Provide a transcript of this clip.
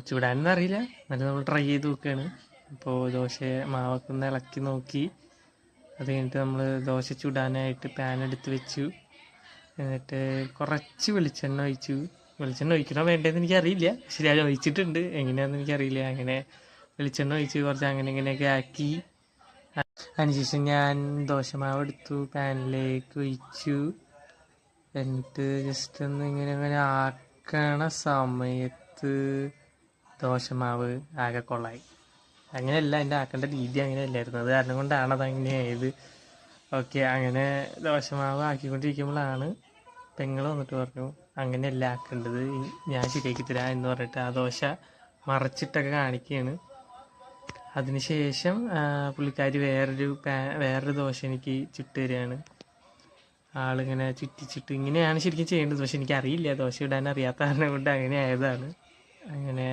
ചുടാനൊന്നും അറിയില്ല, എന്നാലും നമ്മൾ ട്രൈ ചെയ്ത് നോക്കുകയാണ്. ഇപ്പോൾ ദോശ മാവൊക്കെ ഒന്ന് ഇളക്കി നോക്കി. അത് കഴിഞ്ഞിട്ട് നമ്മൾ ദോശ ചുടാനായിട്ട് പാൻ എടുത്ത് വെച്ചു. എന്നിട്ട് കുറച്ച് വെളിച്ചെണ്ണ ഒഴിച്ചു. വെളിച്ചെണ്ണ ഒഴിക്കണോ വേണ്ടതെന്ന് എനിക്കറിയില്ല, പക്ഷെ ഞാൻ ഒഴിച്ചിട്ടുണ്ട്, എങ്ങനെയാണെന്ന് എനിക്കറിയില്ല. അങ്ങനെ വെളിച്ചെണ്ണ ഒഴിച്ച് കുറച്ച് അങ്ങനെ ഇങ്ങനെയൊക്കെ ആക്കി. അതിനുശേഷം ഞാൻ ദോശമാവ് എടുത്തു, പാനിലേക്ക് ഒഴിച്ചു. എന്നിട്ട് ജസ്റ്റ് ഒന്ന് ഇങ്ങനെ അങ്ങനെ ആക്കണ സമയത്ത് ദോശമാവ് ആകെ കൊള്ളായി. അങ്ങനെയല്ല, എൻ്റെ ആക്കേണ്ട രീതി അങ്ങനെയല്ലായിരുന്നു, അത് കാരണം കൊണ്ടാണ് അതങ്ങനെ ആയത്. ഓക്കെ, അങ്ങനെ ദോശമാവ് ആക്കിക്കൊണ്ടിരിക്കുമ്പോഴാണ് പെങ്ങൾ വന്നിട്ട് പറഞ്ഞു, അങ്ങനെയല്ല ആക്കേണ്ടത്, ഞാൻ ശരിയാക്കി തരാം എന്ന് പറഞ്ഞിട്ട് ആ ദോശ മറച്ചിട്ടൊക്കെ കാണിക്കുകയാണ്. അതിനുശേഷം പുള്ളിക്കാരി വേറൊരു ദോശ എനിക്ക് ചുട്ട് തരികയാണ്. ആളിങ്ങനെ ചുറ്റിച്ചിട്ട് ഇങ്ങനെയാണ് ശരിക്കും ചെയ്യേണ്ടത്, പക്ഷെ എനിക്കറിയില്ല, ദോശ ഇടാൻ അറിയാത്ത കാരണം കൊണ്ട് അങ്ങനെ ആയതാണ്. അങ്ങനെ